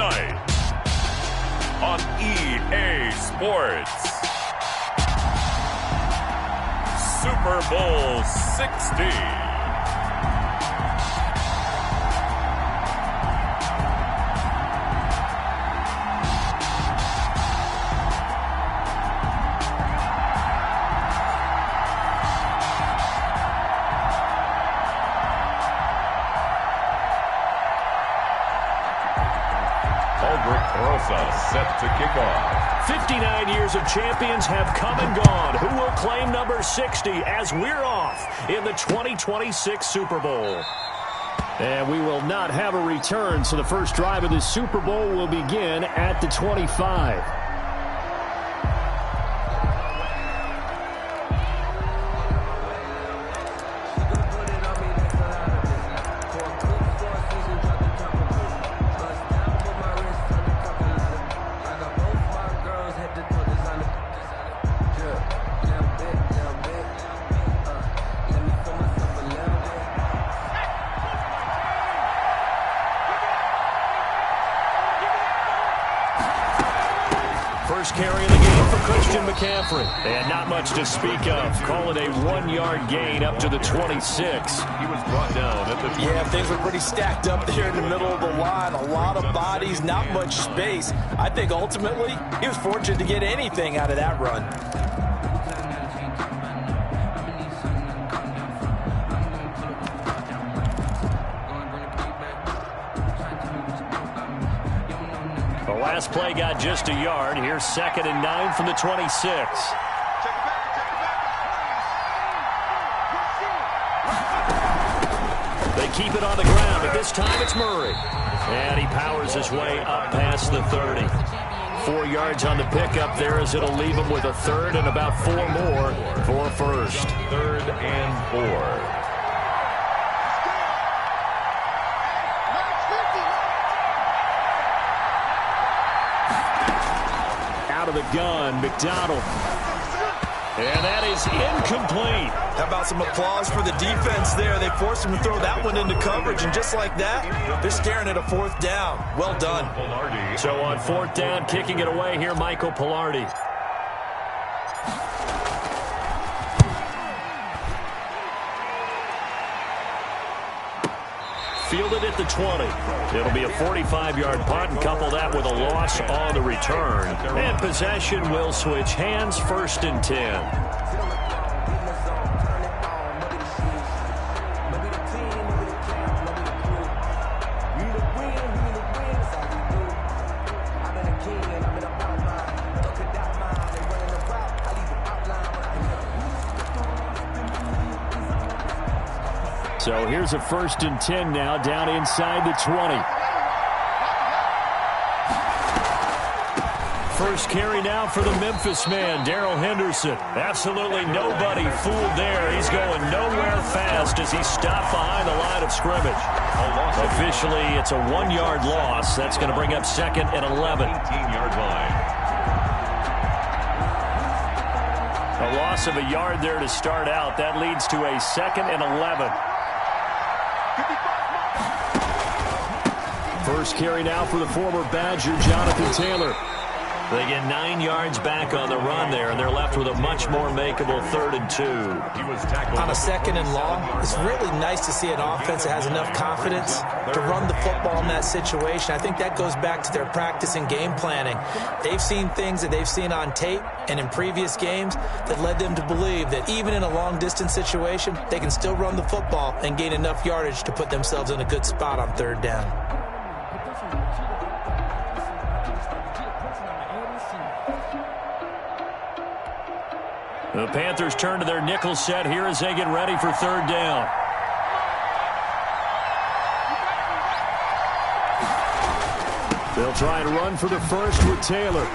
tonight on EA Sports. Super Bowl 60. Set to kick off. 59 years of champions have come and gone. Who will claim number 60 as we're off in the 2026 Super Bowl? And we will not have a return, so the first drive of the Super Bowl will begin at the 25. First carry of the game for Christian McCaffrey. And not much to speak of. Call it a 1-yard gain up to the 26. He was brought down at the 20. Yeah, things were pretty stacked up there in the middle of the line. A lot of bodies, not much space. I think ultimately he was fortunate to get anything out of that run. Last play got just a yard. Here's 2nd and 9 from the 26. They keep it on the ground, but this time it's Murray. And he powers his way up past the 30. 4 yards on the pickup there as it'll leave him with a third and about 4 more for first. 3rd and 4. Out of the gun, McDonald. And that is incomplete. How about some applause for the defense there? They forced him to throw that one into coverage, and just like that, they're staring at a 4th down. Well done. So on 4th down, kicking it away here, Michael Pilardi. Fielded at the 20. It'll be a 45-yard punt, and couple that with a loss on the return. And possession will switch hands, 1st and 10. So here's a 1st and 10 now, down inside the 20. First carry now for the Memphis man, Darrell Henderson. Absolutely nobody fooled there. He's going nowhere fast as he's stopped behind the line of scrimmage. Officially, it's a 1-yard loss. That's going to bring up 2nd and 11. 18-yard line. A loss of a yard there to start out. That leads to a 2nd and 11. First carry now for the former Badger, Jonathan Taylor. They get 9 yards back on the run there, and they're left with a much more makeable 3rd and 2. He was tackled on a 2nd and long. It's really nice to see an offense that has enough confidence to run the football in that situation. I think that goes back to their practice and game planning. They've seen things that they've seen on tape and in previous games that led them to believe that even in a long-distance situation, they can still run the football and gain enough yardage to put themselves in a good spot on 3rd down. The Panthers turn to their nickel set here as they get ready for 3rd down. They'll try and run for the first with Taylor.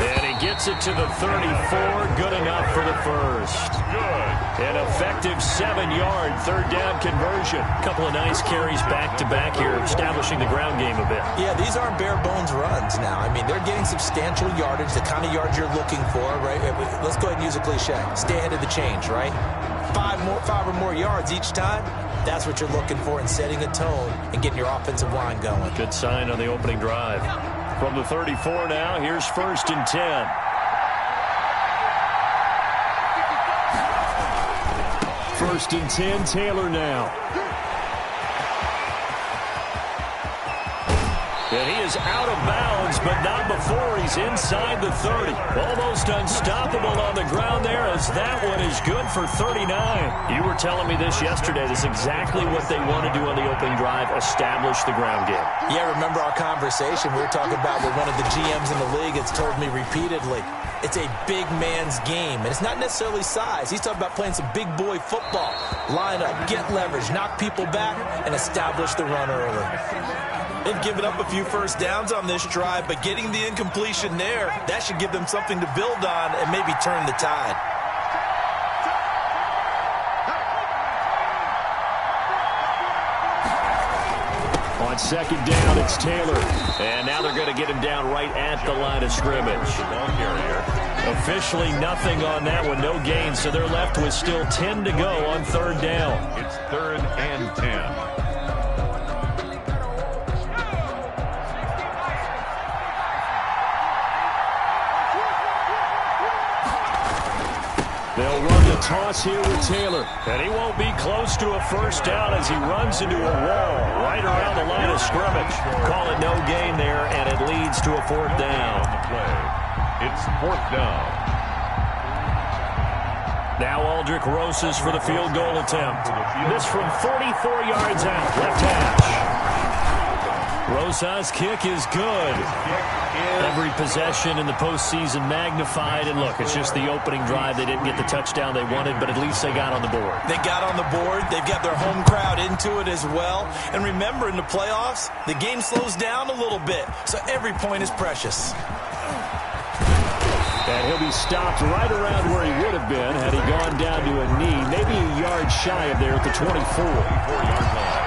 And he gets it to the 34. Good enough for the first. Good. An effective 7-yard third down conversion. A couple of nice carries back-to-back here, establishing the ground game a bit. Yeah, these aren't bare-bones runs now. I mean, they're getting substantial yardage, the kind of yards you're looking for, right? Let's go ahead and use a cliche. Stay ahead of the change, right? 5 or more yards each time. That's what you're looking for in setting a tone and getting your offensive line going. Good sign on the opening drive. From the 34 now, here's 1st and 10. First and 10, Taylor now. And he is out of bounds, but not before he's inside the 30. Almost unstoppable on the ground there, as that one is good for 39. You were telling me this yesterday. This is exactly what they want to do on the opening drive, establish the ground game. Yeah, remember our conversation? We were talking about what one of the GMs in the league has told me repeatedly. It's a big man's game, and it's not necessarily size. He's talking about playing some big boy football. Line up, get leverage, knock people back, and establish the run early. They've given up a few first downs on this drive, but getting the incompletion there, that should give them something to build on and maybe turn the tide. On second down, it's Taylor. And now they're going to get him down right at the line of scrimmage. Officially nothing on that one, no gain, so they're left with still 10 to go on third down. It's 3rd and 10. They'll run the toss here with Taylor. And he won't be close to a first down as he runs into a wall right around the line of scrimmage. Call it no gain there, and it leads to a 4th down. It's 4th down. Now Aldrich Rosas for the field goal attempt. This from 44 yards out, left hash. Rosas' kick is good. Every possession in the postseason magnified. And look, it's just the opening drive. They didn't get the touchdown they wanted, but at least they got on the board. They got on the board. They've got their home crowd into it as well. And remember, in the playoffs, the game slows down a little bit, so every point is precious. And he'll be stopped right around where he would have been had he gone down to a knee, maybe a yard shy of there at the 24. 4-yard line.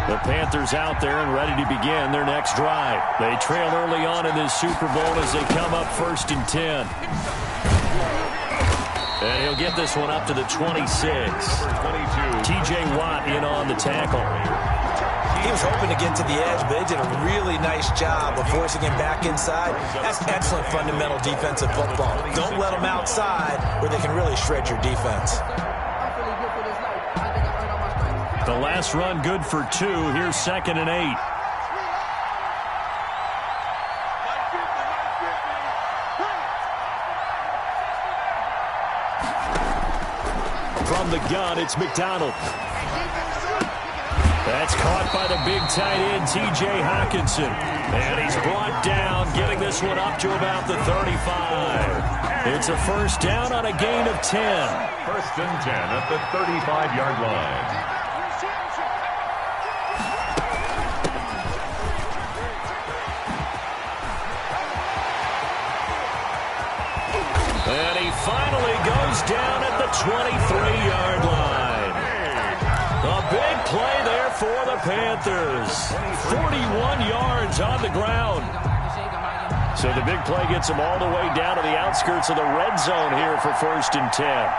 The Panthers out there and ready to begin their next drive. They trail early on in this Super Bowl as they come up 1st and 10. And he'll get this one up to the 26. T.J. Watt in on the tackle. He was hoping to get to the edge, but they did a really nice job of forcing him back inside. That's excellent fundamental defensive football. Don't let them outside where they can really shred your defense. The last run good for 2. Here's 2nd and 8. From the gun, it's McDonald. That's caught by the big tight end, T.J. Hockenson. And he's brought down, getting this one up to about the 35. It's a first down on a gain of 10. 1st and 10 at the 35-yard line. And he finally goes down at the 23-yard line. A big play there for the Panthers. 41 yards on the ground. So the big play gets them all the way down to the outskirts of the red zone here for 1st and 10.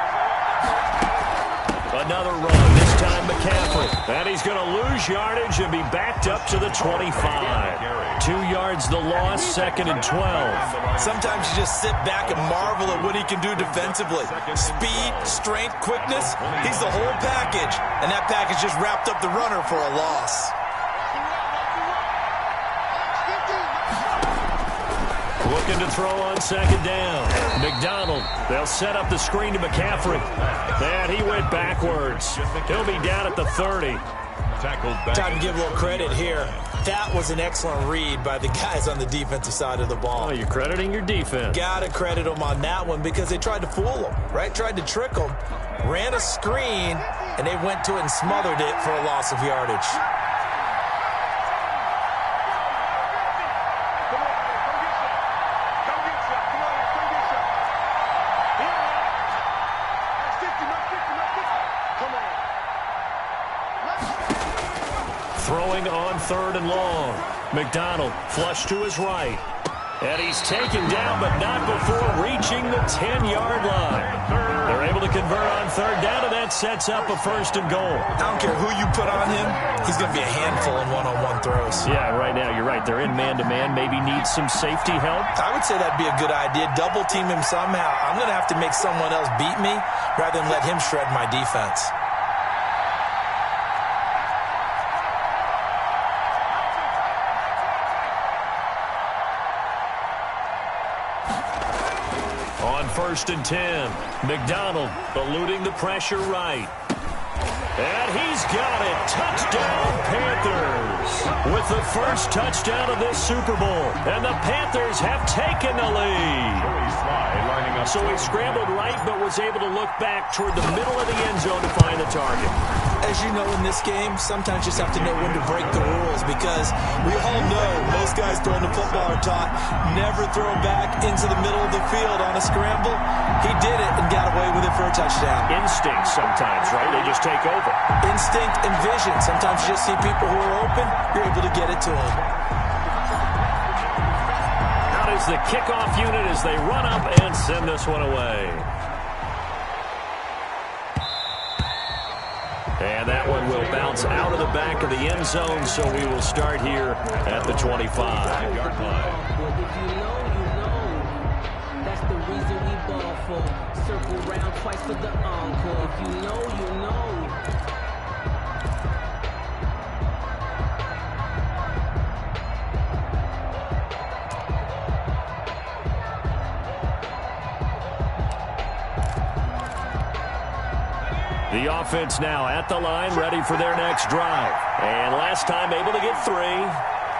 Another run, this time McCaffrey. And he's going to lose yardage and be backed up to the 25. 2 yards the loss, 2nd and 12. Sometimes you just sit back and marvel at what he can do defensively. Speed, strength, quickness, he's the whole package. And that package just wrapped up the runner for a loss. Looking to throw on 2nd down. McDonald, they'll set up the screen to McCaffrey. And he went backwards. He'll be down at the 30. Time to give a little credit here. That was an excellent read by the guys on the defensive side of the ball. Oh, you're crediting your defense. Got to credit them on that one because they tried to fool them, right? Tried to trick them. Ran a screen, and they went to it and smothered it for a loss of yardage. throwing on 3rd and long. McDonald flush to his right. And he's taken down, but not before reaching the 10-yard line. They're able to convert on 3rd down, and that sets up a 1st and goal. I don't care who you put on him. He's going to be a handful in one-on-one throws. Yeah, right now, you're right. They're in man-to-man. Maybe needs some safety help. I would say that'd be a good idea. Double team him somehow. I'm going to have to make someone else beat me rather than let him shred my defense. On 1st and 10, McDonald eluding the pressure right. And he's got it. Touchdown, Panthers. With the first touchdown of this Super Bowl. And the Panthers have taken the lead. So he scrambled right, but was able to look back toward the middle of the end zone to find the target. As you know, in this game, sometimes you just have to know when to break the rules, because we all know most guys throwing the football are taught never throw back into the middle of the field on a scramble. He did it and got away with it for a touchdown. Instinct sometimes, right? They just take over. Instinct and vision. Sometimes you just see people who are open, you're able to get it to them. Out is the kickoff unit as they run up and send this one away. And that one will bounce out of the back of the end zone, so we will start here at the 25-yard line. Well, if you know, you know. That's the reason we ball for. Circle round twice for the encore. If you know, you know. The offense now at the line, ready for their next drive. And last time able to get 3.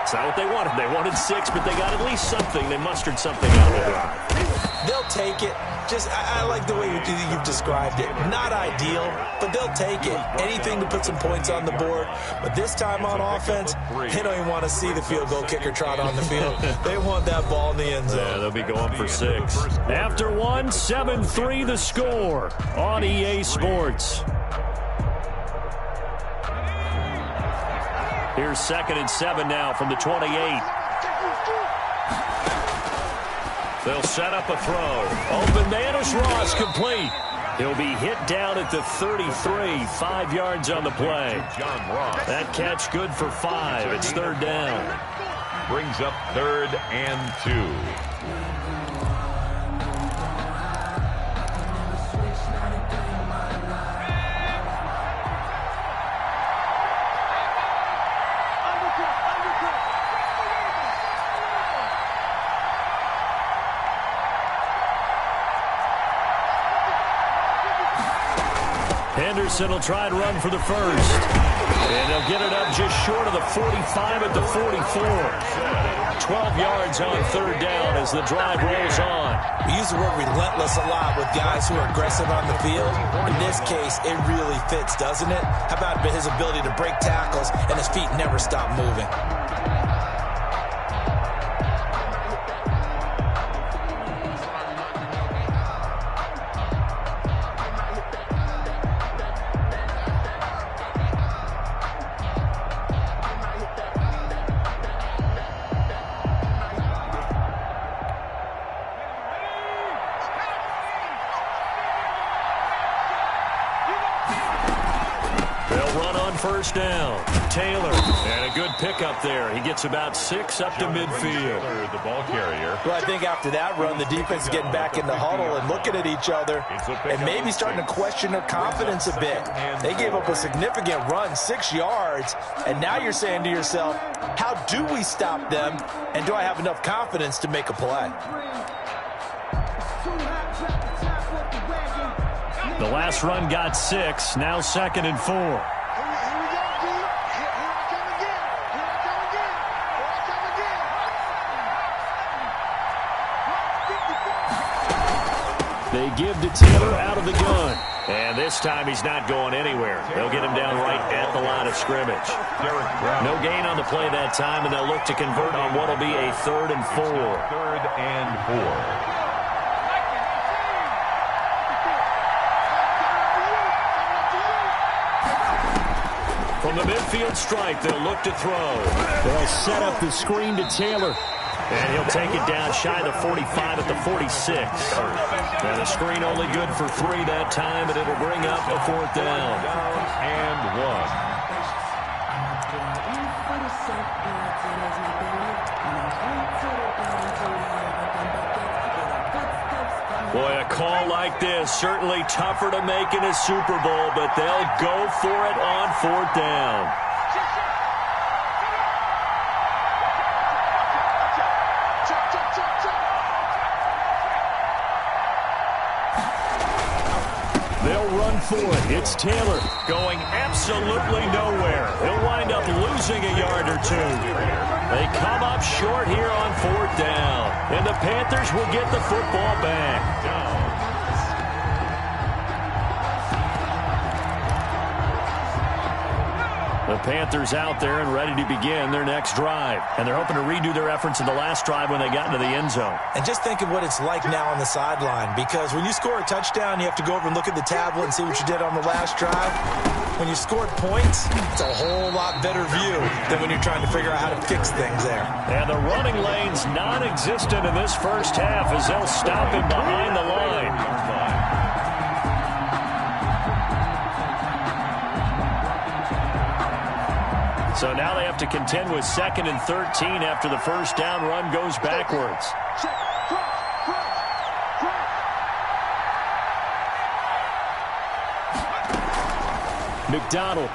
It's not what they wanted. They wanted 6, but they got at least something. They mustered something out of the drive. They'll take it. I like the way you've described it. Not ideal, but they'll take it. Anything to put some points on the board. But this time on offense, they don't even want to see the field goal kicker trot on the field. They want that ball in the end zone. Yeah, they'll be going for 6. After 1, 7-3 the score on EA Sports. Here's 2nd and 7 now from the 28. They'll set up a throw. Open man is Ross, complete. He'll be hit down at the 33, 5 yards on the play. That catch good for 5. It's 3rd down. Brings up 3rd and 2. Henderson will try and run for the first. And they'll get it up just short of the 45 at the 44. 12 yards on 3rd down as the drive rolls on. We use the word relentless a lot with guys who are aggressive on the field. In this case, it really fits, doesn't it? How about his ability to break tackles and his feet never stop moving? First down. Taylor, and a good pickup there. He gets about 6 up to midfield. The ball carrier. Well, I think after that run, the defense is getting back in the huddle and looking at each other and maybe starting to question their confidence a bit. They gave up a significant run, 6 yards, and now you're saying to yourself, how do we stop them, and do I have enough confidence to make a play? The last run got 6, now 2nd and 4. They give to Taylor out of the gun. And this time he's not going anywhere. They'll get him down right at the line of scrimmage. No gain on the play that time, and they'll look to convert on what will be a 3rd and 4. 3rd and 4. From From the midfield stripe, they'll look to throw. They'll set up the screen to Taylor. And he'll take it down shy of the 45 at the 46. And the screen only good for 3 that time, but it'll bring up a 4th down. And 1. Boy, a call like this, certainly tougher to make in a Super Bowl, but they'll go for it on 4th down. They'll run for it. It's Taylor going absolutely nowhere. He'll wind up losing a yard or 2. They come up short here on 4th down. And the Panthers will get the football back. The Panthers out there and ready to begin their next drive. And they're hoping to redo their efforts in the last drive when they got into the end zone. And just think of what it's like now on the sideline, because when you score a touchdown, you have to go over and look at the tablet and see what you did on the last drive. When you scored points, it's a whole lot better view than when you're trying to figure out how to fix things there. And the running lane's non-existent in this first half as they'll stop him behind the line. So now they have to contend with 2nd and 13 after the first down run goes backwards. McDonald.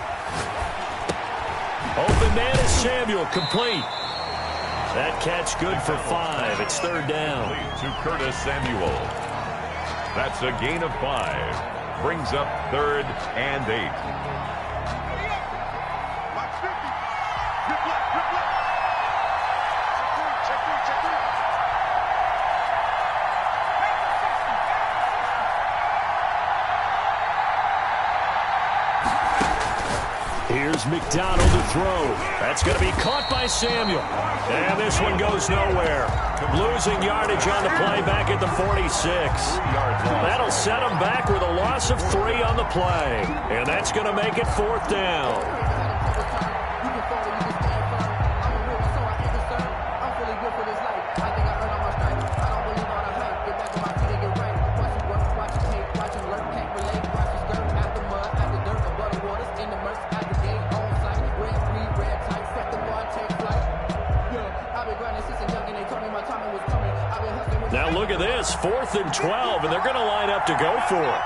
Open man is Samuel, complete. That catch good for 5. It's 3rd down. To Curtis Samuel. That's a gain of 5. Brings up 3rd and 8. Here's McDonald to throw. That's going to be caught by Samuel. And this one goes nowhere. Losing yardage on the play back at the 46. That'll set them back with a loss of 3 on the play. And that's going to make it 4th down. Now look at this, 4th and 12, and they're going to line up to go for it.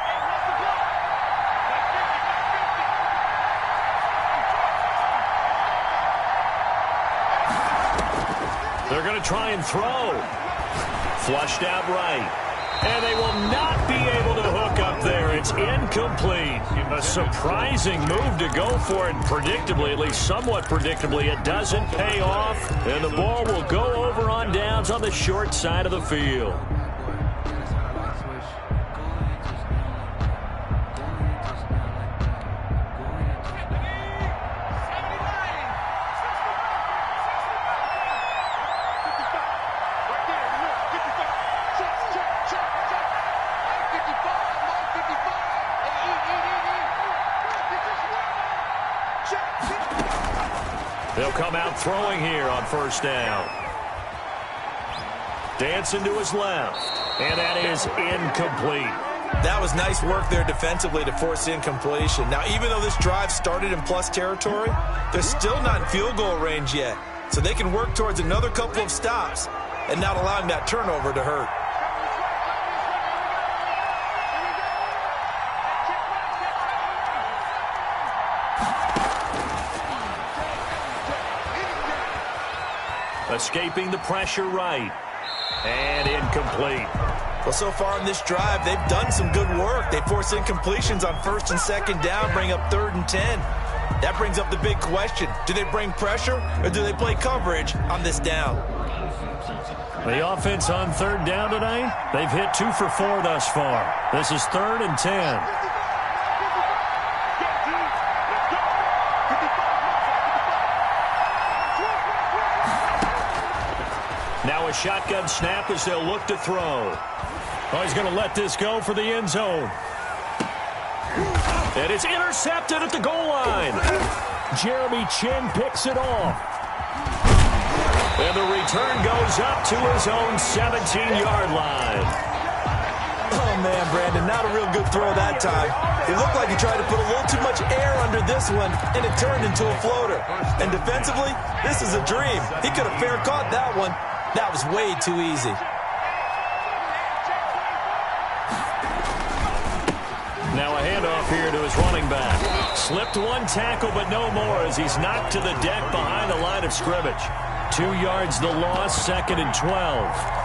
They're going to try and throw. Flushed out right. And they will not be able to hook up there. It's incomplete. A surprising move to go for it. Predictably, at least somewhat predictably, it doesn't pay off. And the ball will go over on downs on the short side of the field. They'll come out throwing here on 1st down. Dancing to his left, and that is incomplete. That was nice work there defensively to force incompletion. Now, even though this drive started in plus territory, they're still not in field goal range yet. So they can work towards another couple of stops and not allowing that turnover to hurt. Escaping the pressure right. And incomplete. Well, so far in this drive, they've done some good work. They force incompletions on 1st and 2nd down, bring up 3rd and 10. That brings up the big question. Do they bring pressure or do they play coverage on this down? The offense on 3rd down tonight, they've hit 2 for 4 thus far. This is 3rd and 10. Now a shotgun snap as they'll look to throw. Oh, he's going to let this go for the end zone. And it's intercepted at the goal line. Jeremy Chin picks it off. And the return goes up to his own 17-yard line. Oh, man, Brandon, not a real good throw that time. It looked like he tried to put a little too much air under this one, and it turned into a floater. And defensively, this is a dream. He could have fair caught that one. That was way too easy. Now a handoff here to his running back. Slipped one tackle, but no more as he's knocked to the deck behind the line of scrimmage. 2 yards the loss, 2nd and 12.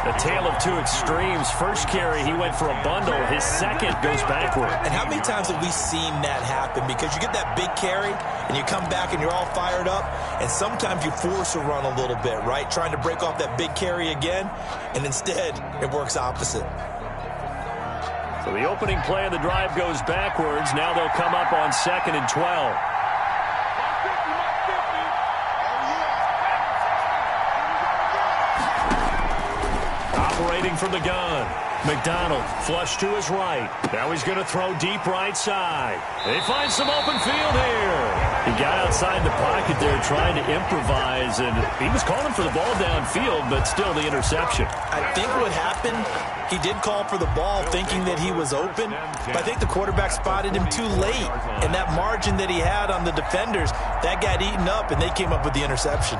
A tale of two extremes. First carry, he went for a bundle. His second goes backward. And how many times have we seen that happen? Because you get that big carry, and you come back and you're all fired up, and sometimes you force a run a little bit, right? Trying to break off that big carry again, and instead it works opposite. So the opening play of the drive goes backwards. Now they'll come up on 2nd and 12. Operating from the gun. McDonald flush to his right. Now he's going to throw deep right side. They find some open field here. He got outside the pocket there trying to improvise, and he was calling for the ball downfield, but still the interception. I think what happened, he did call for the ball thinking that he was open, but I think the quarterback spotted him too late, and that margin that he had on the defenders, that got eaten up, and they came up with the interception.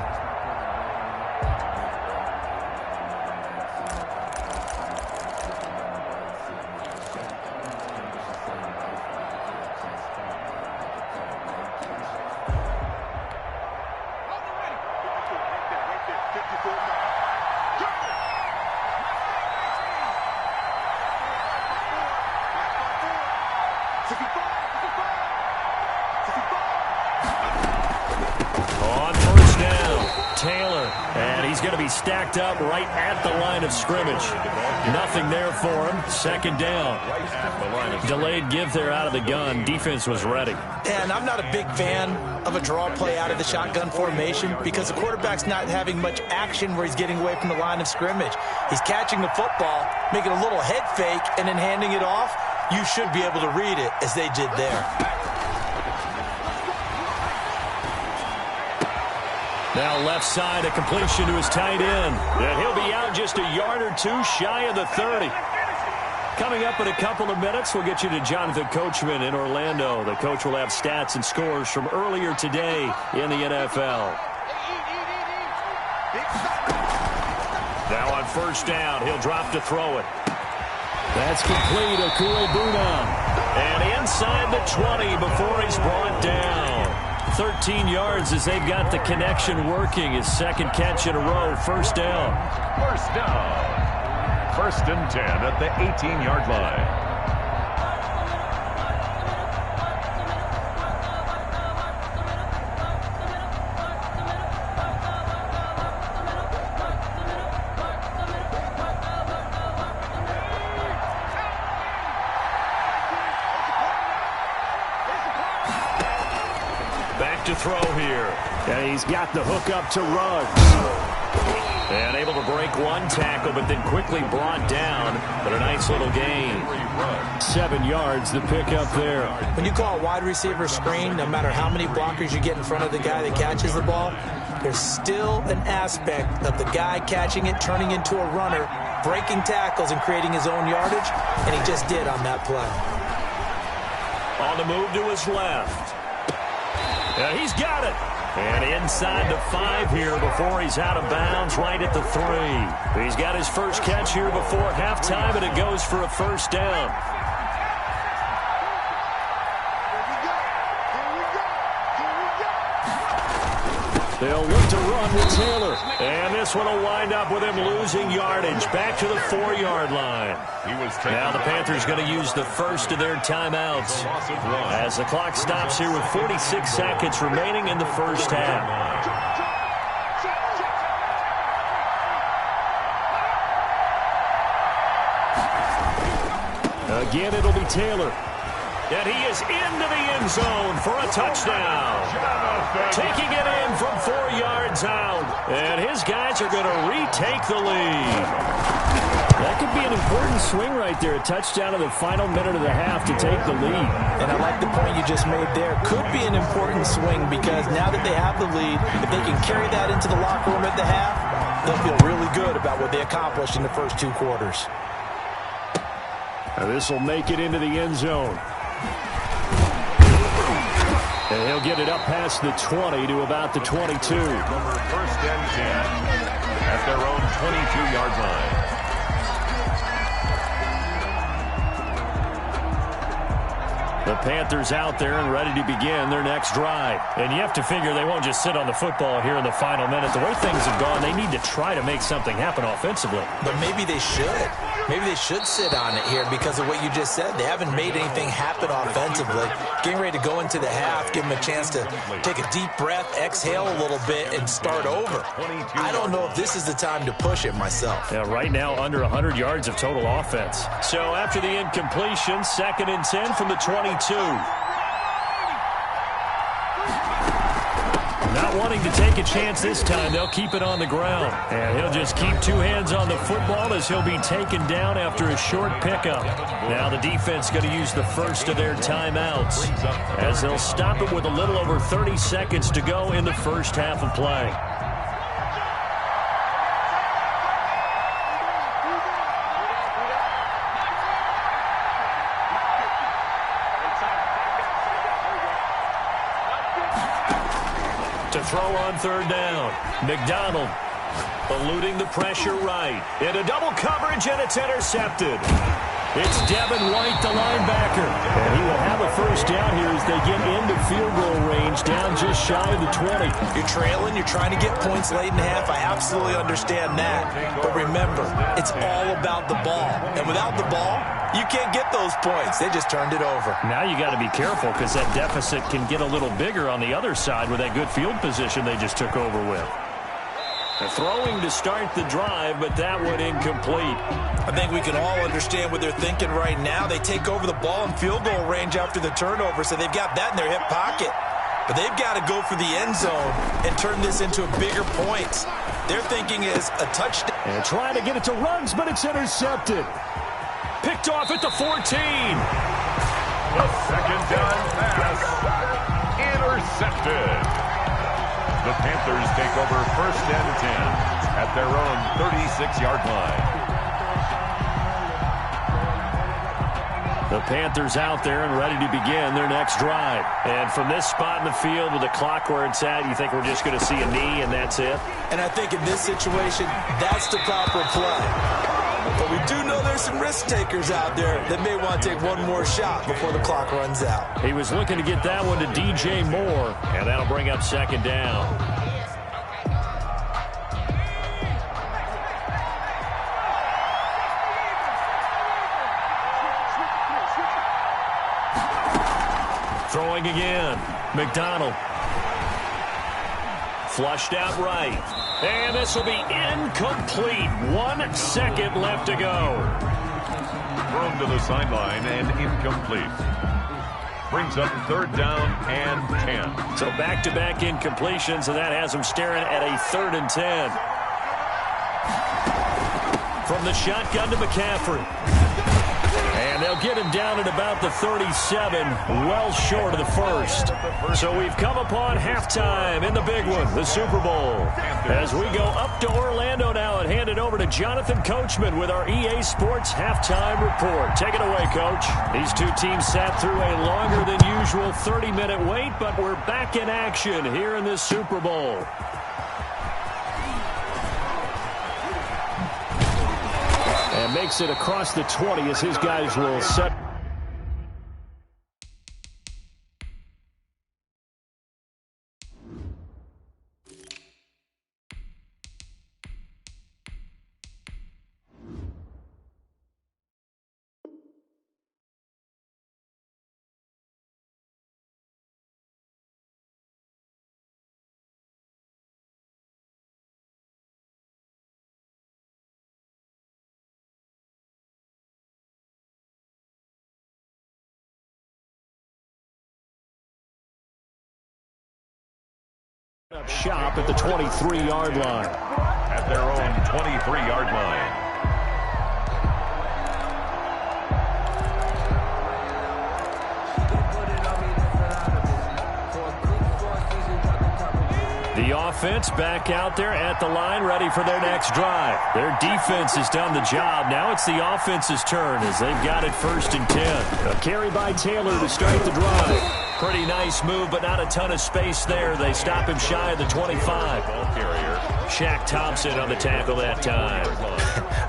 Stacked up right at the line of scrimmage. Nothing there for him. 2nd down. Delayed give there out of the gun. Defense was ready. And I'm not a big fan of a draw play out of the shotgun formation because the quarterback's not having much action where he's getting away from the line of scrimmage. He's catching the football, making a little head fake, and then handing it off. You should be able to read it as they did there. Now left side, a completion to his tight end. And he'll be out just a yard or two shy of the 30. Coming up in a couple of minutes, we'll get you to Jonathan Coachman in Orlando. The coach will have stats and scores from earlier today in the NFL. Now on 1st down, he'll drop to throw it. That's complete, Okuebuna. And inside the 20 before he's brought down. 13 yards as they've got the connection working. His 2nd catch in a row. 1st down. 1st down. 1st and 10 at the 18-yard line. To throw here. And he's got the hook up to Ruggs. And able to break one tackle, but then quickly brought down. But a nice little gain. 7 yards, the pickup there. When you call a wide receiver screen, no matter how many blockers you get in front of the guy that catches the ball, there's still an aspect of the guy catching it, turning into a runner, breaking tackles and creating his own yardage, and he just did on that play. On the move to his left. And he's got it. And inside the 5 here before he's out of bounds right at the 3. He's got his first catch here before halftime, and it goes for a 1st down. They'll look to run with Taylor. And this one will wind up with him losing yardage back to the 4-yard line. Now the Panthers going to use the first of their timeouts as the clock stops here with 46 seconds remaining in the 1st half. Again, it'll be Taylor. And he is into the end zone for a touchdown. Taking it in from 4 yards out. And his guys are going to retake the lead. That could be an important swing right there. A touchdown in the final minute of the half to take the lead. And I like the point you just made there. Could be an important swing because now that they have the lead, if they can carry that into the locker room at the half, they'll feel really good about what they accomplished in the first 2 quarters. This will make it into the end zone. And he'll get it up past the 20 to about the 22. First and 10 at their own 22-yard line. The Panthers out there and ready to begin their next drive. And you have to figure they won't just sit on the football here in the final minute. The way things have gone, they need to try to make something happen offensively. But maybe they should. Maybe they should sit on it here because of what you just said. They haven't made anything happen offensively. Getting ready to go into the half, give them a chance to take a deep breath, exhale a little bit, and start over. I don't know if this is the time to push it myself. Yeah, right now under 100 yards of total offense. So after the incompletion, 2nd and 10 from the 22. Not wanting to take a chance this time, they'll keep it on the ground. And he'll just keep 2 hands on the football as he'll be taken down after a short pickup. Now the defense going to use the first of their timeouts as they'll stop it with a little over 30 seconds to go in the first half of play. To throw on 3rd down. McDonald eluding the pressure right. Into double coverage, and it's intercepted. It's Devin White, the linebacker. And he will have a first down here as they get into field goal range, down just shy of the 20. You're trailing, you're trying to get points late in the half. I absolutely understand that. But remember, it's all about the ball. And without the ball, you can't get those points. They just turned it over. Now you got to be careful because that deficit can get a little bigger on the other side with that good field position they just took over with. They're throwing to start the drive, but that one incomplete. I think we can all understand what they're thinking right now. They take over the ball in field goal range after the turnover, so they've got that in their hip pocket. But they've got to go for the end zone and turn this into a bigger point. Their thinking is a touchdown. And trying to get it to Ruggs, but it's intercepted. Picked off at the 14. The 2nd down pass. Intercepted. The Panthers take over 1st and 10 at their own 36-yard line. The Panthers out there and ready to begin their next drive. And from this spot in the field with the clock where it's at, you think we're just going to see a knee and that's it? And I think in this situation, that's the proper play. But we do know there's some risk takers out there that may want to take one more shot before the clock runs out. He was looking to get that one to DJ Moore, and that'll bring up 2nd down. Throwing again. McDonald. Flushed out right. And this will be incomplete. 1 second left to go. Thrown to the sideline and incomplete. Brings up 3rd down and 10. So back-to-back incompletions, and that has them staring at a 3rd and 10. From the shotgun to McCaffrey. And they'll get him down at about the 37, well short of the first. So we've come upon halftime in the big one, the Super Bowl. As we go up to Orlando now and hand it over to Jonathan Coachman with our EA Sports Halftime Report. Take it away, Coach. These two teams sat through a longer than usual 30-minute wait, but we're back in action here in this Super Bowl. And makes it across the 20 as his guys will set. Shop at the 23-yard line. At their own 23-yard line. The offense back out there at the line, ready for their next drive. Their defense has done the job. Now it's the offense's turn as they've got it 1st and 10. A carry by Taylor to start the drive. Pretty nice move, but not a ton of space there. They stop him shy of the 25. Ball carrier. Shaq Thompson on the tackle that time.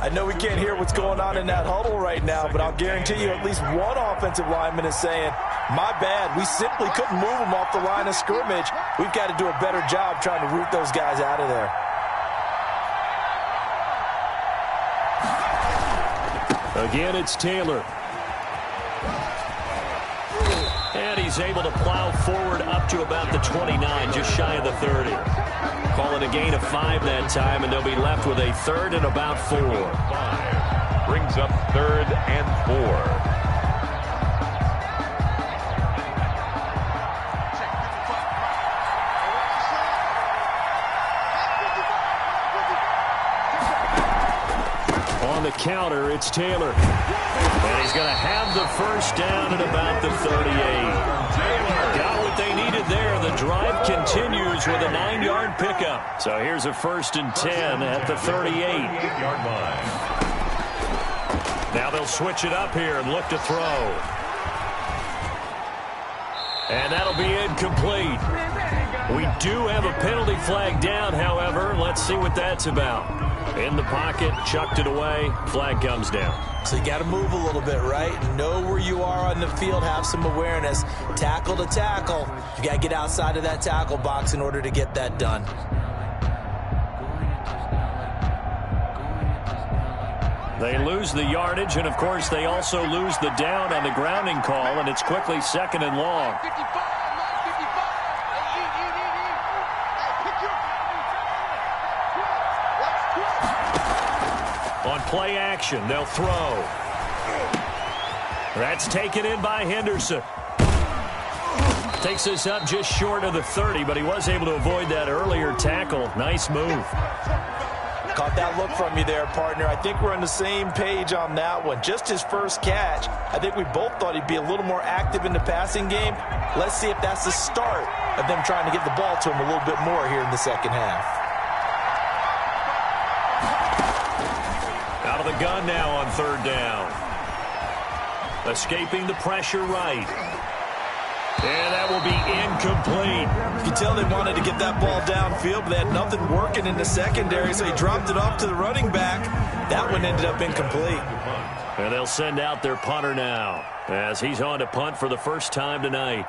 I know we can't hear what's going on in that huddle right now, but I'll guarantee you at least one offensive lineman is saying, my bad, we simply couldn't move them off the line of scrimmage. We've got to do a better job trying to root those guys out of there. Again, it's Taylor. And he's able to plow forward up to about the 29, just shy of the 30. Call it a gain of 5 that time, and they'll be left with a 3rd and about 4. 5. Brings up 3rd and 4. On the counter, it's Taylor. And he's going to have the 1st down at about the 38. Got what they needed there. The drive continues with a 9-yard pickup. So here's a 1st and 10 at the 38-yard line. Now they'll switch it up here and look to throw. And that'll be incomplete. We do have a penalty flag down, however. Let's see what that's about. In the pocket, chucked it away, flag comes down. So you got to move a little bit, right? Know where you are on the field, have some awareness. Tackle to tackle. You got to get outside of that tackle box in order to get that done. They lose the yardage, and of course they also lose the down on the grounding call, and it's quickly 2nd and long. On play action, they'll throw. That's taken in by Henderson. Takes us up just short of the 30, but he was able to avoid that earlier tackle. Nice move. Caught that look from you there, partner. I think we're on the same page on that one. Just his first catch. I think we both thought he'd be a little more active in the passing game. Let's see if that's the start of them trying to get the ball to him a little bit more here in the second half. Out of the gun now on 3rd down. Escaping the pressure right. And that will be incomplete. You can tell they wanted to get that ball downfield, but they had nothing working in the secondary, so he dropped it off to the running back. That one ended up incomplete. And they'll send out their punter now, as he's on to punt for the first time tonight.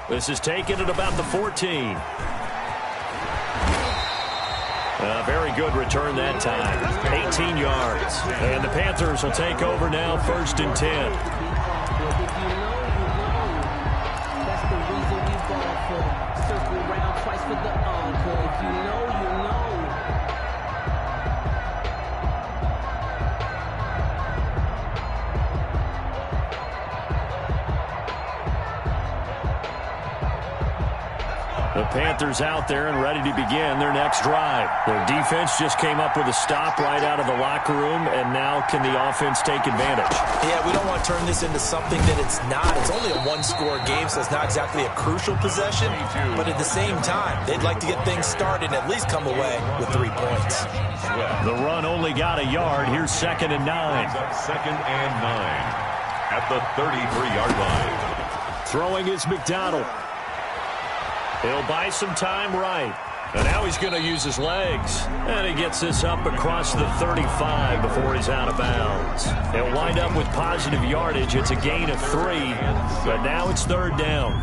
This is taken at about the 14. A very good return that time. 18 yards. And the Panthers will take over now, 1st and 10. That's the reason we ball for. Circle around twice for the encore. If you know, you know. The Panthers out there and ready to begin their next drive. Their defense just came up with a stop right out of the locker room, and now can the offense take advantage? Yeah, we don't want to turn this into something that it's not. It's only a 1-score game, so it's not exactly a crucial possession. But at the same time, they'd like to get things started and at least come away with 3 points. The run only got a yard. Here's 2nd and 9. 2nd and 9 at the 33-yard line. Throwing is McDonald. He'll buy some time right. And now he's going to use his legs. And he gets this up across the 35 before he's out of bounds. He'll wind up with positive yardage. It's a gain of 3. But now it's 3rd down.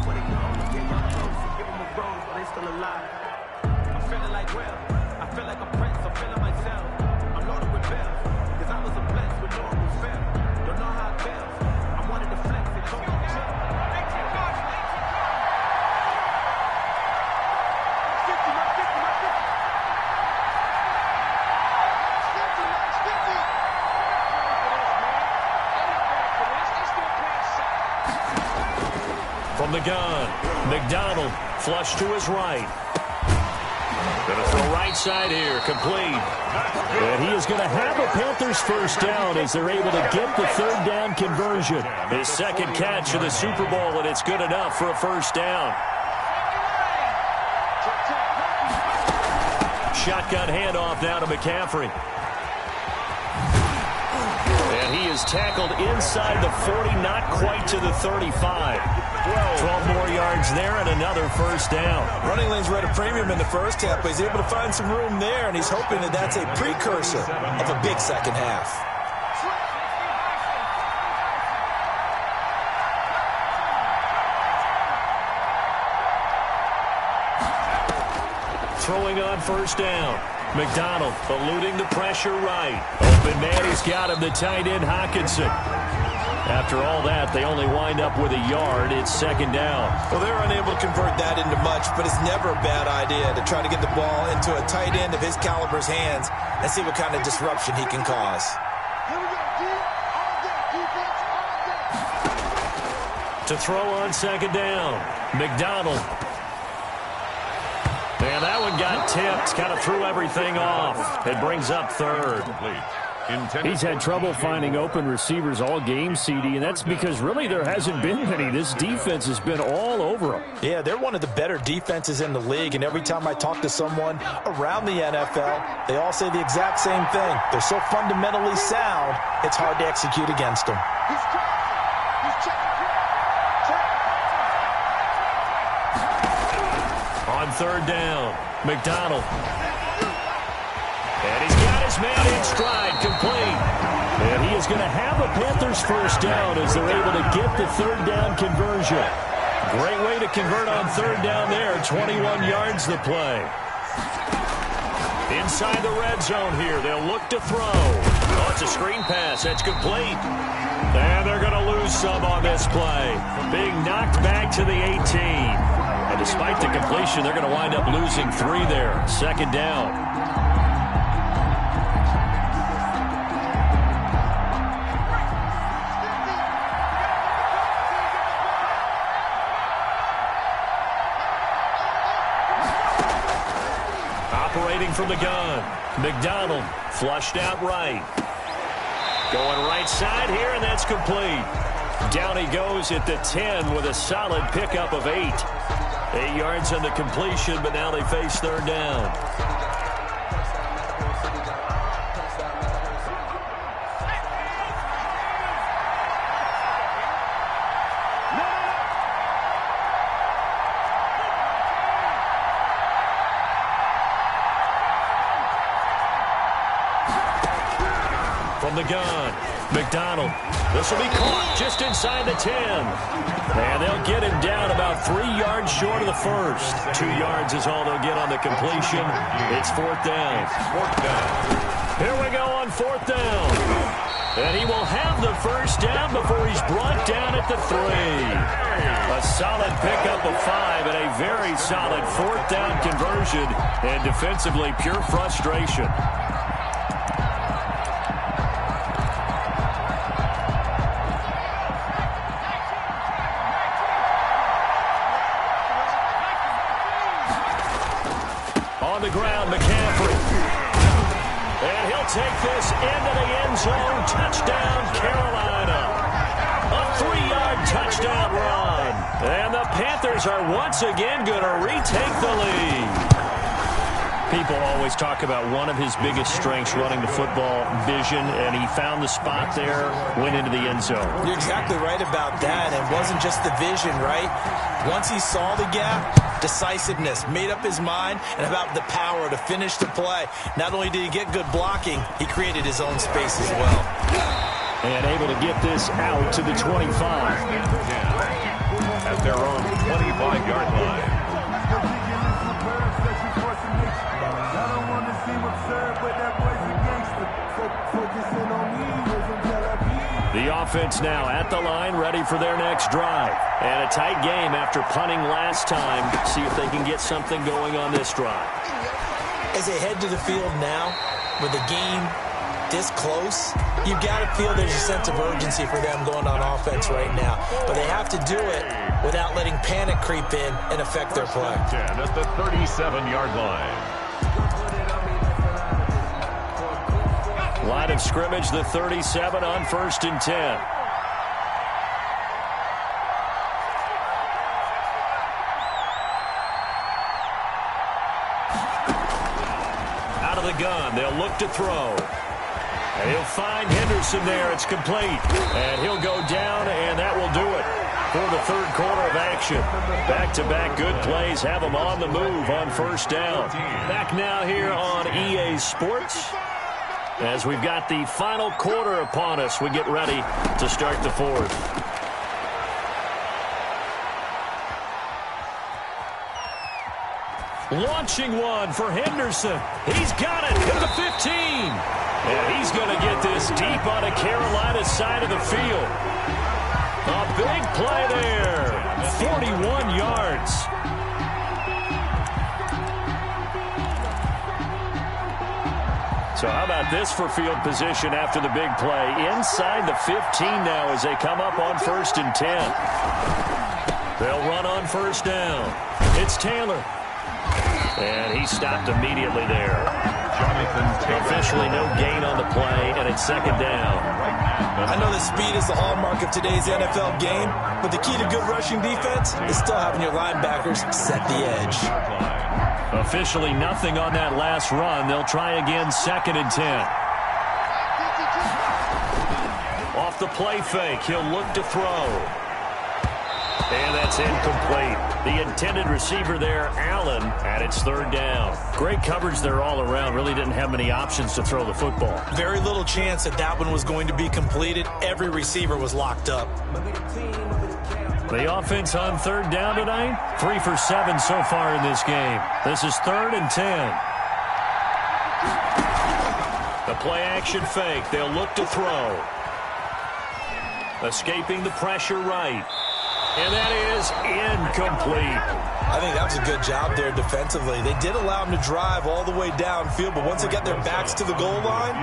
From the gun, McDonald flush to his right. Going to throw right side here, complete. And he is going to have a Panthers first down as they're able to get the third down conversion. His second catch of the Super Bowl, and it's good enough for a first down. Shotgun handoff now to McCaffrey. And he is tackled inside the 40, not quite to the 35. 12 more yards there and another first down. Running lanes were at a premium in the first half, but he's able to find some room there, and he's hoping that that's a precursor of a big second half. Throwing on first down. McDonald eluding the pressure right. Open man, he's got him, the tight end Hockenson. After all that, they only wind up with a yard. It's second down. Well, they're unable to convert that into much, but it's never a bad idea to try to get the ball into a tight end of his caliber's hands and see what kind of disruption he can cause. To throw on second down, McDonald. And that one got tipped, kind of threw everything off. It brings up third. He's had trouble finding open receivers all game, CD, and that's because really there hasn't been any. This defense has been all over him. Yeah, they're one of the better defenses in the league, and every time I talk to someone around the NFL, they all say the exact same thing. They're so fundamentally sound, it's hard to execute against them. On third down, McDonald. And he's got his man in stride, complete. And he is going to have a Panthers first down as they're able to get the third down conversion. Great way to convert on third down there. 21 yards the play. Inside the red zone here. They'll look to throw. Oh, it's a screen pass. That's complete. And they're going to lose some on this play. Being knocked back to the 18. And despite the completion, they're going to wind up losing 3 there. Second down. Operating from the gun. McDonald flushed out right. Going right side here, and that's complete. Down he goes at the 10 with a solid pickup of 8. 8 yards on the completion, but now they face third down. From the gun, McDonald. This will be caught just inside the 10. And they'll get him down about 3 yards short of the first. 2 yards is all they'll get on the completion. It's fourth down. Here we go on fourth down. And he will have the first down before he's brought down at the 3. A solid pickup of 5 and a very solid fourth down conversion. And defensively, pure frustration. On the ground, McCaffrey. And he'll take this into the end zone. Touchdown, Carolina. A 3-yard touchdown run. And the Panthers are once again going to retake the lead. People always talk about one of his biggest strengths running the football, vision, and he found the spot there, went into the end zone. You're exactly right about that. It wasn't just the vision, right? Once he saw the gap, decisiveness, made up his mind, and about the power to finish the play. Not only did he get good blocking, he created his own space as well. And able to get this out to the 25. At their own 25-yard line. The offense now at the line, ready for their next drive. And a tight game after punting last time. See if they can get something going on this drive. As they head to the field now, with the game this close, you've got to feel there's a sense of urgency for them going on offense right now. But they have to do it without letting panic creep in and affect their play. At the 37-yard line. Line of scrimmage, the 37 on 1st and 10. Out of the gun, they'll look to throw. And he'll find Henderson there. It's complete. And he'll go down, and that will do it for the third quarter of action. Back-to-back good plays have them on the move on 1st down. Back now here on EA Sports as we've got the final quarter upon us. We get ready to start the fourth. Launching one for Henderson. He's got it at the 15. And he's going to get this deep on the Carolina side of the field. A big play there. 41 yards. So how about this for field position after the big play? Inside the 15 now as they come up on 1st and 10. They'll run on 1st down. It's Taylor. And he stopped immediately there. Officially no gain on the play, and it's 2nd down. I know that speed is the hallmark of today's NFL game, but the key to good rushing defense is still having your linebackers set the edge. Officially nothing on that last run. They'll try again, 2nd and 10. Off the play fake, he'll look to throw. And that's incomplete. The intended receiver there, Allen, and it's 3rd down. Great coverage there all around. Really didn't have many options to throw the football. Very little chance that that one was going to be completed. Every receiver was locked up. The offense on 3rd down tonight, 3 for 7 so far in this game. This is 3rd and 10. The play action fake. They'll look to throw. Escaping the pressure right. And that is incomplete. I think that was a good job there defensively. They did allow him to drive all the way downfield, but once they got their backs to the goal line,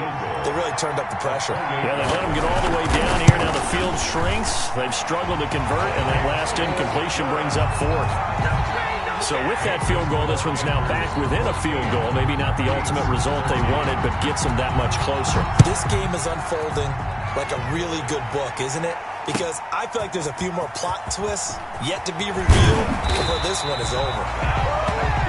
they really turned up the pressure. Yeah, they let him get all the way down here. Now the field shrinks. They've struggled to convert, and that last incompletion brings up 4th. So with that field goal, this one's now back within a field goal. Maybe not the ultimate result they wanted, but gets them that much closer. This game is unfolding like a really good book, isn't it? Because I feel like there's a few more plot twists yet to be revealed before this one is over.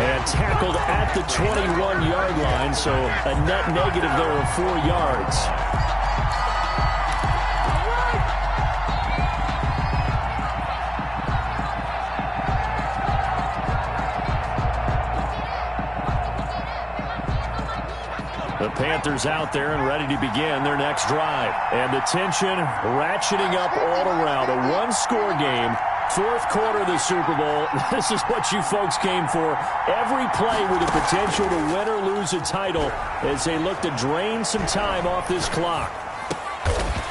And tackled at the 21-yard line, so a net negative there of 4 yards. The Panthers out there and ready to begin their next drive. And the tension ratcheting up all around. A one-score game. 4th quarter of the Super Bowl. This is what you folks came for. Every play with the potential to win or lose a title as they look to drain some time off this clock.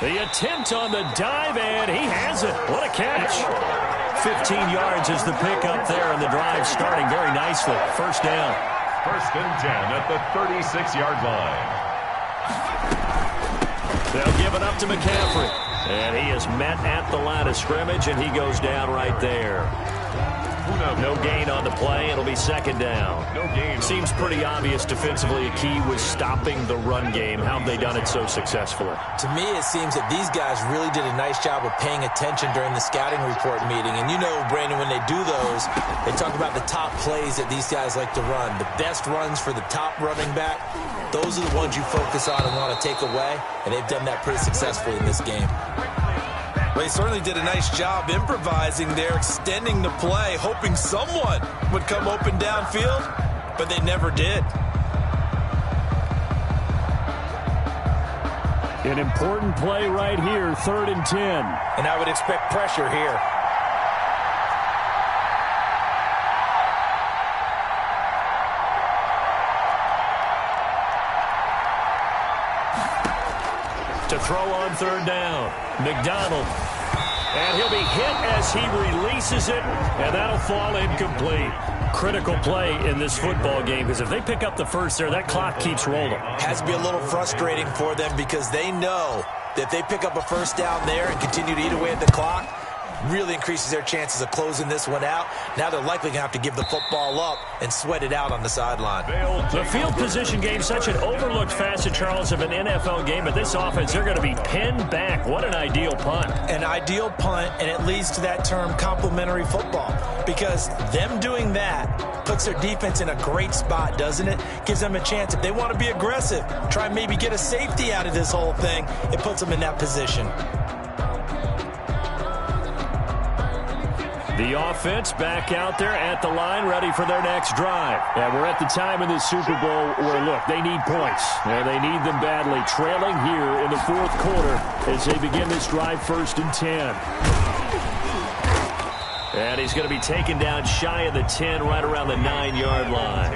The attempt on the dive, and he has it. What a catch. 15 yards is the pickup there, and the drive starting very nicely. 1st down. 1st and 10 at the 36-yard line. They'll give it up to McCaffrey. And he is met at the line of scrimmage, and he goes down right there. No gain on the play. It'll be 2nd down. No gain. Seems pretty obvious defensively. A key was stopping the run game. How have they done it so successfully? To me, it seems that these guys really did a nice job of paying attention during the scouting report meeting. And you know, Brandon, when they do those, they talk about the top plays that these guys like to run. The best runs for the top running back. Those are the ones you focus on and want to take away. And they've done that pretty successfully in this game. Well, he certainly did a nice job improvising there, extending the play, hoping someone would come open downfield, but they never did. An important play right here, 3rd and 10. And I would expect pressure here. To throw on 3rd down, McDonald. And he'll be hit as he releases it, and that'll fall incomplete. Critical play in this football game, because if they pick up the first there, that clock keeps rolling. Has to be a little frustrating for them because they know that if they pick up a 1st down there and continue to eat away at the clock, really increases their chances of closing this one out. Now they're likely going to have to give the football up and sweat it out on the sideline. The field position game, such an overlooked facet, Charles, of an NFL game, but this offense, they're going to be pinned back. What an ideal punt. An ideal punt, and it leads to that term complementary football, because them doing that puts their defense in a great spot, doesn't it? Gives them a chance. If they want to be aggressive, try and maybe get a safety out of this whole thing, it puts them in that position. The offense back out there at the line, ready for their next drive. And we're at the time in the Super Bowl where, look, they need points. And they need them badly. Trailing here in the fourth quarter as they begin this drive, 1st and 10. And he's going to be taken down shy of the 10, right around the 9-yard line.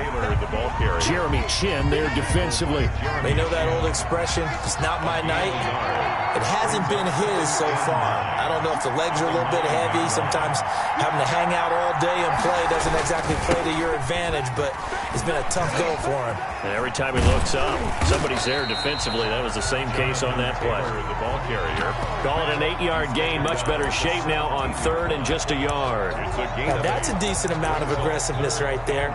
Jeremy Chin there defensively. They know that old expression, it's not my night. It hasn't been his so far. I don't know if the legs are a little bit heavy. Sometimes having to hang out all day and play doesn't exactly play to your advantage, but it's been a tough go for him. And every time he looks up, somebody's there defensively. That was the same case on that play. The ball carrier. Call it an 8-yard gain. Much better shape now on 3rd and just a yard. Now that's a decent amount of aggressiveness right there.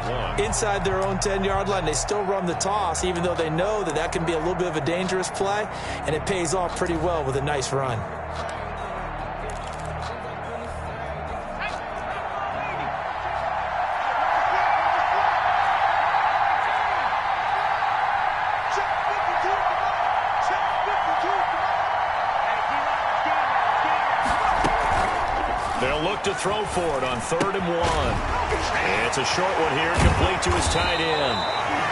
Inside their own 10-yard line, they still run the toss, even though they know that that can be a little bit of a dangerous play, and it pays off pretty well with a nice run. They'll look to throw for it on 3rd and 1. It's a short one here, complete to his tight end.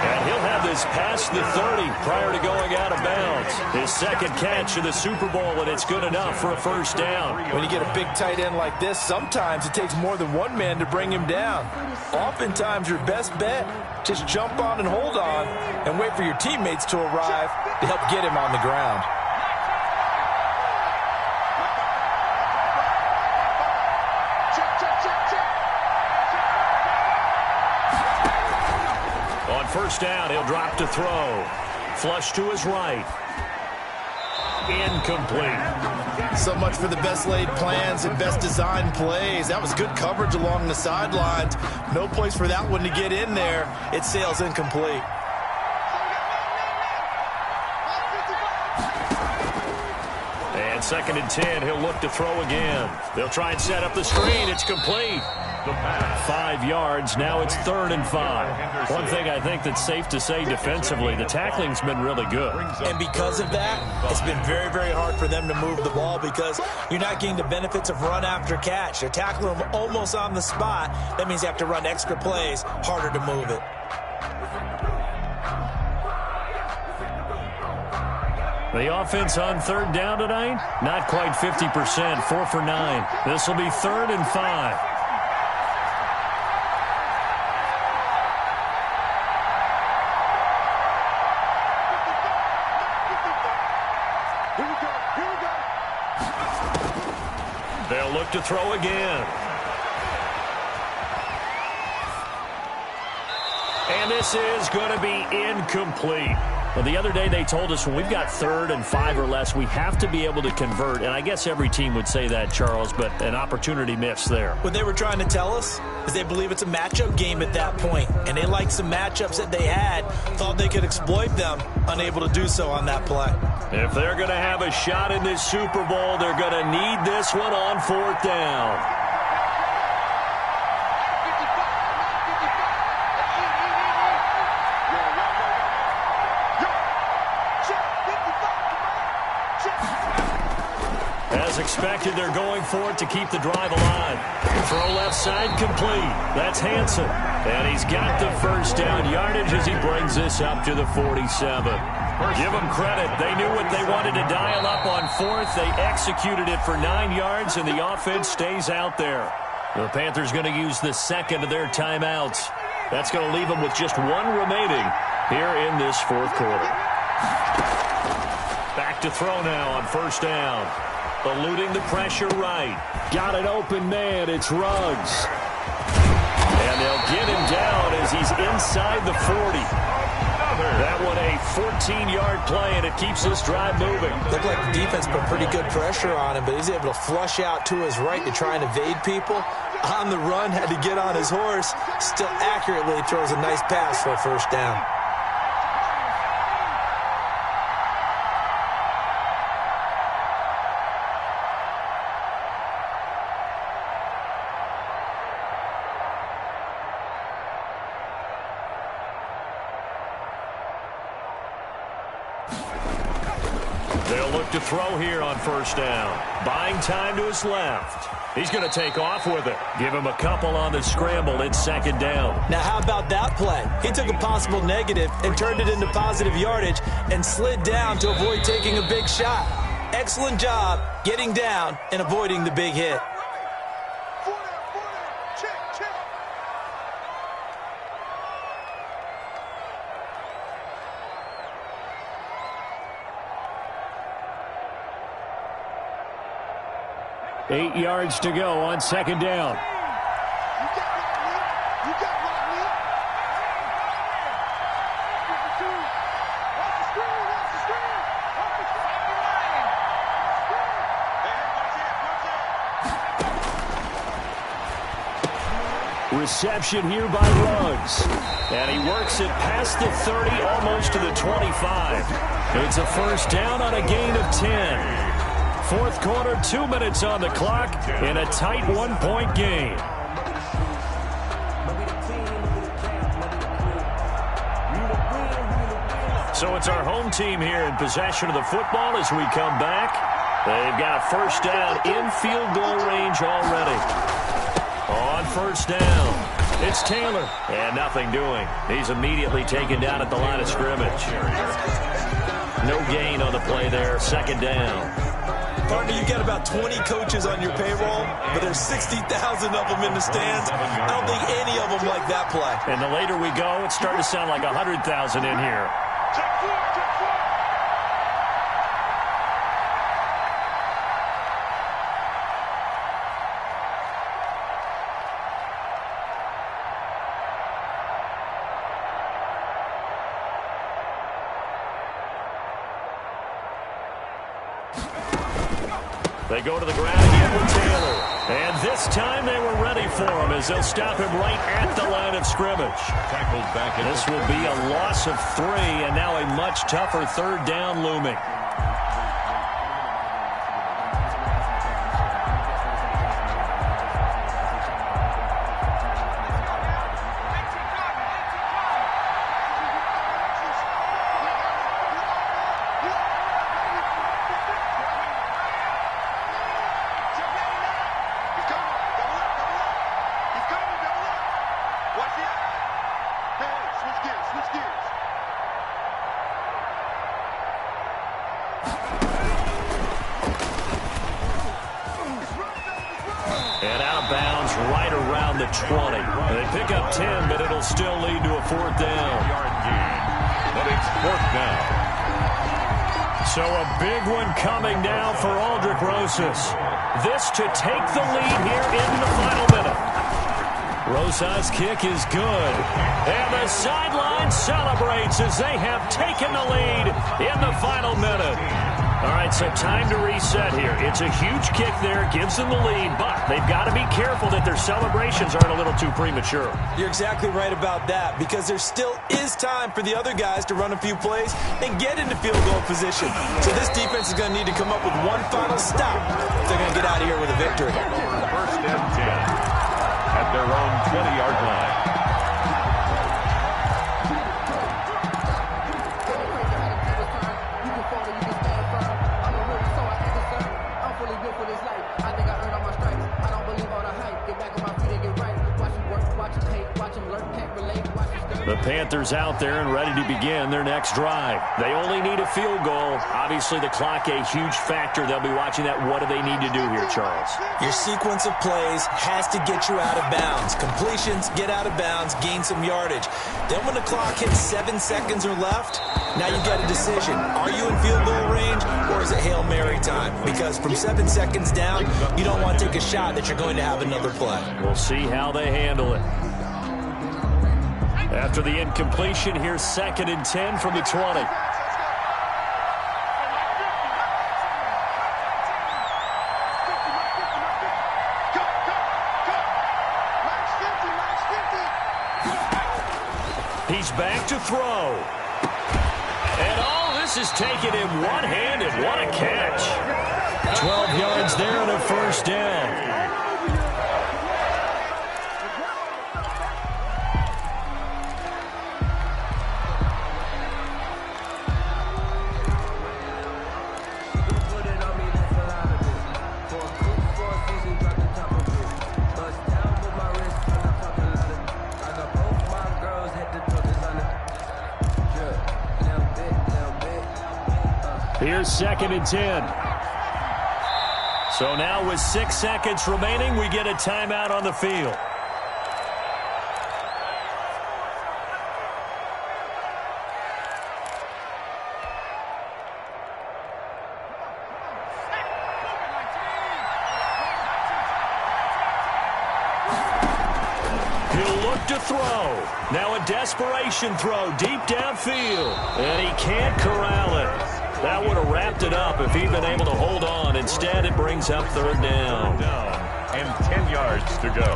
And he'll have this past the 30 prior to going out of bounds. His second catch of the Super Bowl, and it's good enough for a 1st down. When you get a big tight end like this, sometimes it takes more than one man to bring him down. Oftentimes, your best bet, just jump on and hold on and wait for your teammates to arrive to help get him on the ground. On 1st down, he'll drop to throw. Flush to his right. Incomplete. So much for the best laid plans and best designed plays. That was good coverage along the sidelines. No place for that one to get in there. It sails incomplete. And 2nd and 10, he'll look to throw again. They'll try and set up the screen. It's complete. 5 yards. Now it's 3rd and 5. One thing I think that's safe to say defensively, the tackling's been really good. And because of that, it's been very, very hard for them to move the ball because you're not getting the benefits of run after catch. They're tackling them almost on the spot. That means they have to run extra plays, harder to move it. The offense on 3rd down tonight, not quite 50%, 4 for 9. This will be 3rd and 5. They'll look to throw again. And this is going to be incomplete. Well, the other day they told us when we've got 3rd and 5 or less, we have to be able to convert. And I guess every team would say that, Charles, but an opportunity missed there. What they were trying to tell us is they believe it's a matchup game at that point. And they liked some matchups that they had, thought they could exploit them, unable to do so on that play. If they're going to have a shot in this Super Bowl, they're going to need this one on 4th down. As expected, they're going for it to keep the drive alive. Throw left side complete. That's Hansen. And he's got the 1st down yardage as he brings this up to the 47. Give them credit. They knew what they wanted to dial up on 4th. They executed it for 9 yards, and the offense stays out there. The Panthers going to use the 2nd of their timeouts. That's going to leave them with just 1 remaining here in this 4th quarter. Back to throw now on 1st down. Eluding the pressure right. Got an open man. It's Ruggs. And they'll get him down as he's inside the 40. That one a 14-yard play, and it keeps this drive moving. Looked like the defense put pretty good pressure on him, but he's able to flush out to his right to try and evade people. On the run, had to get on his horse. Still accurately throws a nice pass for a first down. They'll look to throw here on first down. Buying time to his left. He's going to take off with it. Give him a couple on the scramble. It's second down. Now, how about that play? He took a possible negative and turned it into positive yardage and slid down to avoid taking a big shot. Excellent job getting down and avoiding the big hit. Check. 8 yards to go on second down. Reception here by Ruggs. And he works it past the 30, almost to the 25. It's a first down on a gain of 10. Fourth quarter, 2 minutes on the clock in a tight one-point game. So it's our home team here in possession of the football as we come back. They've got a first down in field goal range already. On first down, it's Taylor. And nothing doing. He's immediately taken down at the line of scrimmage. No gain on the play there. Second down. Partner, you got about 20 coaches on your payroll, but there's 60,000 of them in the stands. I don't think any of them like that play. And the later we go, it's starting to sound like 100,000 in here. They go to the ground again with Taylor. And this time they were ready for him as they'll stop him right at the line of scrimmage. Tackled back. This will be a loss of 3, and now a much tougher third down looming. And out of bounds right around the 20. They pick up 10, but it'll still lead to a fourth down. Yard gain, but it's fourth down. So a big one coming now for Aldrick Rosas. This to take the lead here in the final minute. Rosas' kick is good. And the sideline celebrates as they have taken the lead in the final minute. All right, so time to reset here. It's a huge kick there, gives them the lead, but they've got to be careful that their celebrations aren't a little too premature. You're exactly right about that, because there still is time for the other guys to run a few plays and get into field goal position. So this defense is going to need to come up with one final stop if they're going to get out of here with a victory. First and 10 at their own 20-yard line. The Panthers out there and ready to begin their next drive. They only need a field goal. Obviously, the clock a huge factor. They'll be watching that. What do they need to do here, Charles? Your sequence of plays has to get you out of bounds. Completions, get out of bounds, gain some yardage. Then when the clock hits 7 seconds or left, now you've got a decision. Are you in field goal range or is it Hail Mary time? Because from 7 seconds down, you don't want to take a shot that you're going to have another play. We'll see how they handle it. After the incompletion, here's 2nd and 10 from the 20. He's back to throw. And all this is taken in one-handed. What a catch. 12 yards there and a first down. Here's 2nd and 10. So now with 6 seconds remaining, we get a timeout on the field. He'll look to throw. Now a desperation throw deep downfield. And he can't corral it. That would have wrapped it up if he'd been able to hold on. Instead, it brings up 3rd down. And 10 yards to go.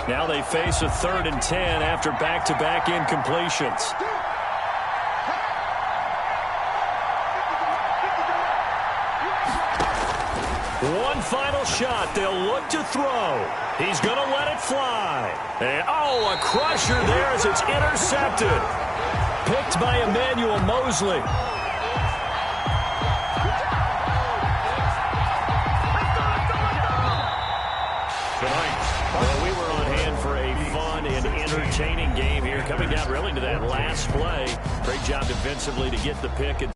Now they face a 3rd and 10 after back-to-back incompletions. One final shot. They'll look to throw. He's going to let it fly. And, oh, a crusher there as it's intercepted. Picked by Emmanuel Mosley. Tonight, well, we were on hand for a fun and entertaining game here. Coming down really to that last play. Great job defensively to get the pick.